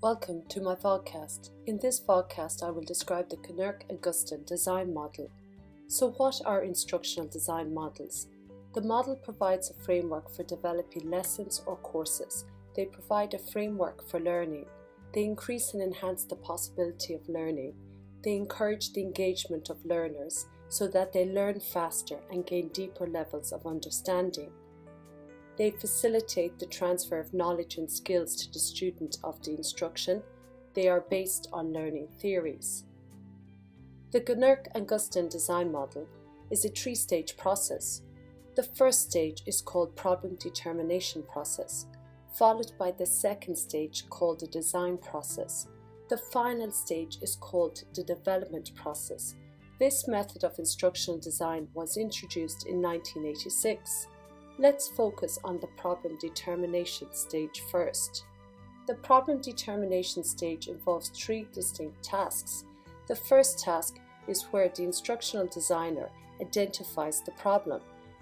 Welcome to my Vodcast. In this Vodcast I will describe the Knirk and Gustafson design model. So what are instructional design models? The model provides a framework for developing lessons or courses. They provide a framework for learning. They increase and enhance the possibility of learning. They encourage the engagement of learners so that they learn faster and gain deeper levels of understanding. They facilitate the transfer of knowledge and skills to the student of the instruction. They are based on learning theories. The Knirk and Gustafson design model is a three-stage process. The first stage is called problem determination process, followed by the second stage called the design process. The final stage is called the development process. This method of instructional design was introduced in 1986. Let's focus on the problem determination stage first. The problem determination stage involves three distinct tasks. The first task is where the instructional designer identifies the problem.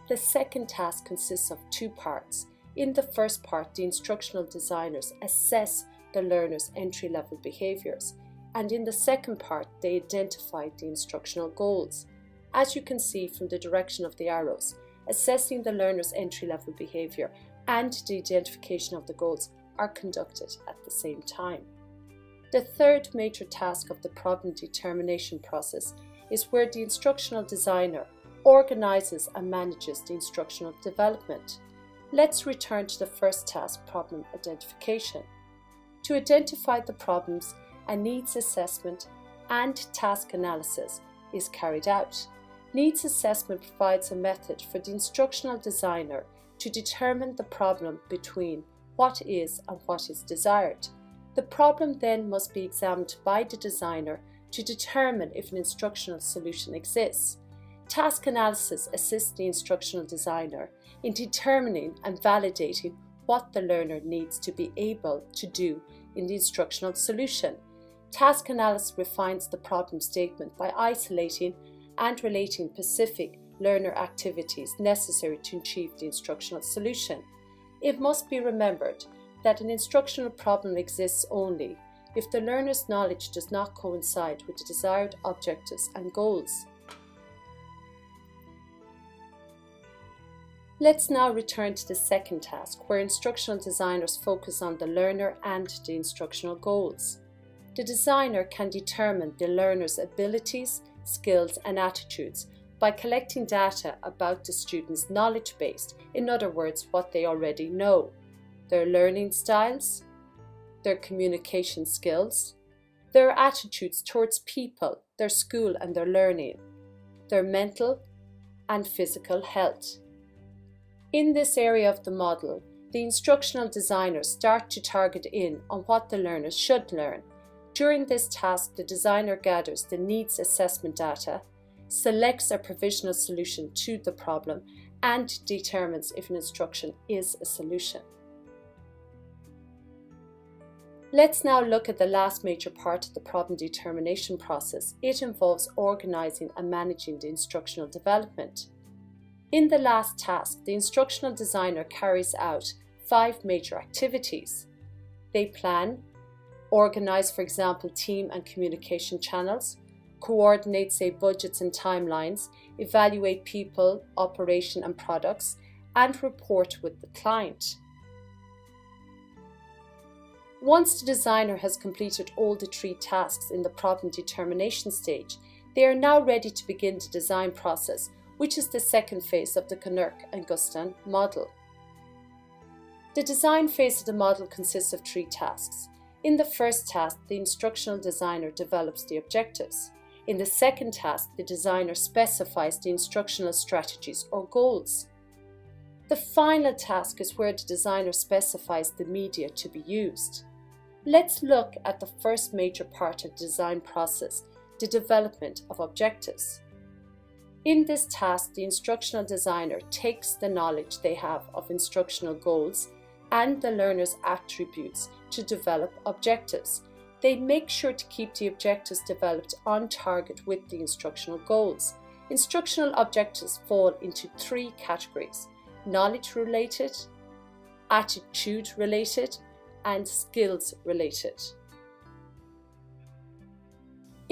The second task consists of two parts. In the first part, the instructional designers assess the learner's entry-level behaviours, and in the second part, they identify the instructional goals. As you can see from the direction of the arrows, assessing the learner's entry-level behaviour and the identification of the goals are conducted at the same time. The third major task of the problem determination process is where the instructional designer organises and manages the instructional development. Let's return to the first task, problem identification. To identify the problems, a needs assessment and task analysis is carried out. Needs assessment provides a method for the instructional designer to determine the problem between what is and what is desired. The problem then must be examined by the designer to determine if an instructional solution exists. Task analysis assists the instructional designer in determining and validating what the learner needs to be able to do in the instructional solution. Task analysis refines the problem statement by isolating and relating specific learner activities necessary to achieve the instructional solution. It must be remembered that an instructional problem exists only if the learner's knowledge does not coincide with the desired objectives and goals. Let's now return to the second task, where instructional designers focus on the learner and the instructional goals. The designer can determine the learner's abilities, skills and attitudes by collecting data about the student's knowledge base, in other words, what they already know, their learning styles, their communication skills, their attitudes towards people, their school and their learning, their mental and physical health. In this area of the model, the instructional designers start to target in on what the learners should learn. During this task, the designer gathers the needs assessment data, selects a provisional solution to the problem, and determines if an instruction is a solution. Let's now look at the last major part of the problem determination process. It involves organising and managing the instructional development. In the last task, the instructional designer carries out 5 major activities. They plan, organise, for example, team and communication channels, coordinate, say, budgets and timelines, evaluate people, operation and products, and report with the client. Once the designer has completed all the 3 tasks in the problem determination stage, they are now ready to begin the design process, which is the second phase of the Knirk and Gustafson model. The design phase of the model consists of 3 tasks. In the first task, the instructional designer develops the objectives. In the second task, the designer specifies the instructional strategies or goals. The final task is where the designer specifies the media to be used. Let's look at the first major part of the design process, the development of objectives. In this task, the instructional designer takes the knowledge they have of instructional goals and the learner's attributes to develop objectives. They make sure to keep the objectives developed on target with the instructional goals. Instructional objectives fall into 3 categories: knowledge related, attitude related, and skills related.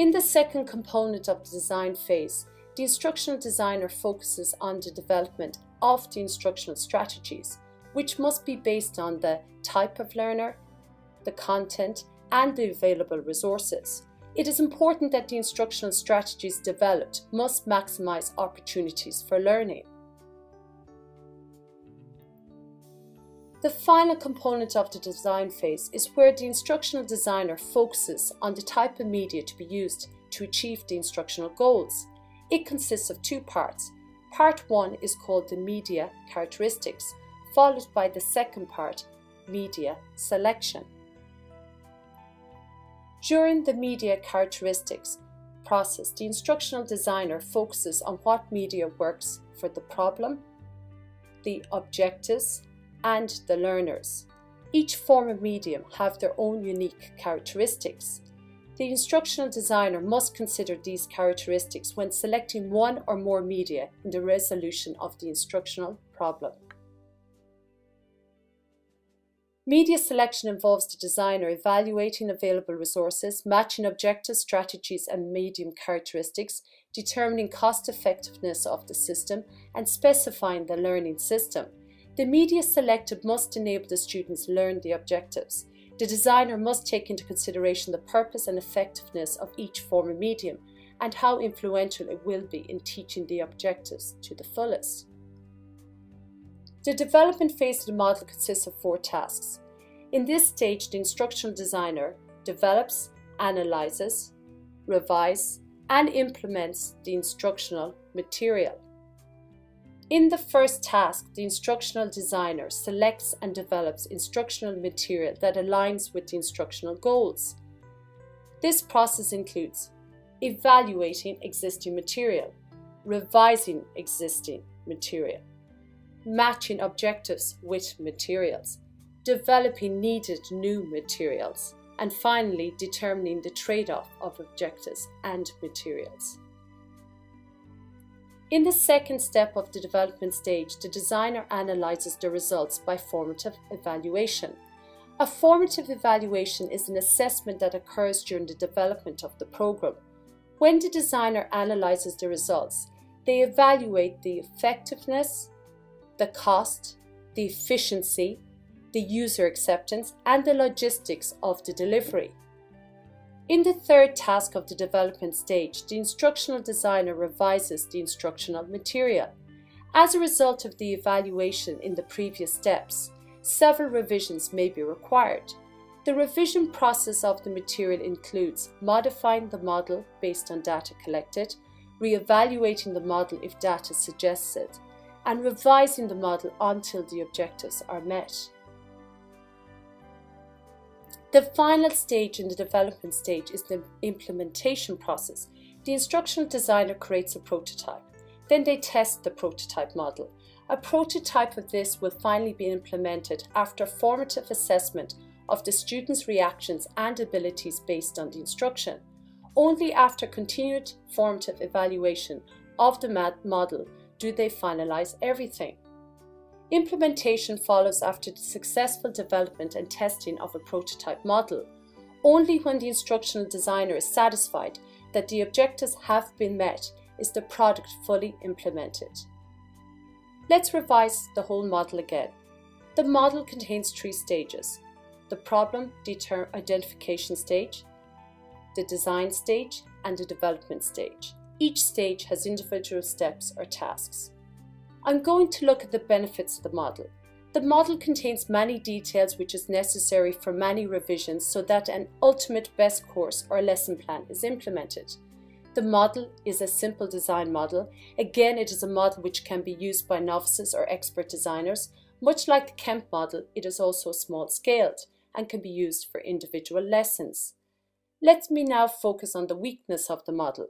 In the second component of the design phase, the instructional designer focuses on the development of the instructional strategies, which must be based on the type of learner, the content, and the available resources. It is important that the instructional strategies developed must maximize opportunities for learning. The final component of the design phase is where the instructional designer focuses on the type of media to be used to achieve the instructional goals. It consists of two parts. Part 1 is called the media characteristics, followed by the second part, media selection. During the media characteristics process, the instructional designer focuses on what media works for the problem, the objectives, and the learners. Each form of medium have their own unique characteristics. The instructional designer must consider these characteristics when selecting one or more media in the resolution of the instructional problem. Media selection involves the designer evaluating available resources, matching objectives, strategies, and medium characteristics, determining cost effectiveness of the system, and specifying the learning system. The media selected must enable the students to learn the objectives. The designer must take into consideration the purpose and effectiveness of each form of medium and how influential it will be in teaching the objectives to the fullest. The development phase of the model consists of 4 tasks. In this stage, the instructional designer develops, analyzes, revises, and implements the instructional material. In the first task, the instructional designer selects and develops instructional material that aligns with the instructional goals. This process includes evaluating existing material, revising existing material, matching objectives with materials, developing needed new materials, and finally determining the trade-off of objectives and materials. In the second step of the development stage, the designer analyzes the results by formative evaluation. A formative evaluation is an assessment that occurs during the development of the program. When the designer analyzes the results, they evaluate the effectiveness, the cost, the efficiency, the user acceptance, and the logistics of the delivery. In the third task of the development stage, the instructional designer revises the instructional material. As a result of the evaluation in the previous steps, several revisions may be required. The revision process of the material includes modifying the model based on data collected, re-evaluating the model if data suggests it, and revising the model until the objectives are met. The final stage in the development stage is the implementation process. The instructional designer creates a prototype. Then they test the prototype model. A prototype of this will finally be implemented after formative assessment of the students' reactions and abilities based on the instruction. Only after continued formative evaluation of the model do they finalize everything. Implementation follows after the successful development and testing of a prototype model. Only when the instructional designer is satisfied that the objectives have been met is the product fully implemented. Let's revise the whole model again. The model contains 3 stages: the problem identification stage, the design stage, and the development stage. Each stage has individual steps or tasks. I'm going to look at the benefits of the model. The model contains many details which is necessary for many revisions so that an ultimate best course or lesson plan is implemented. The model is a simple design model. Again, it is a model which can be used by novices or expert designers. Much like the Kemp model, it is also small-scaled and can be used for individual lessons. Let me now focus on the weakness of the model.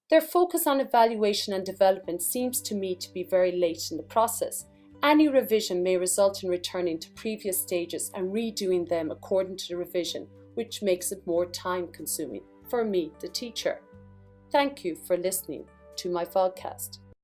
Their focus on evaluation and development seems to me to be very late in the process. Any revision may result in returning to previous stages and redoing them according to the revision, which makes it more time-consuming for me, the teacher. Thank you for listening to my Vodcast.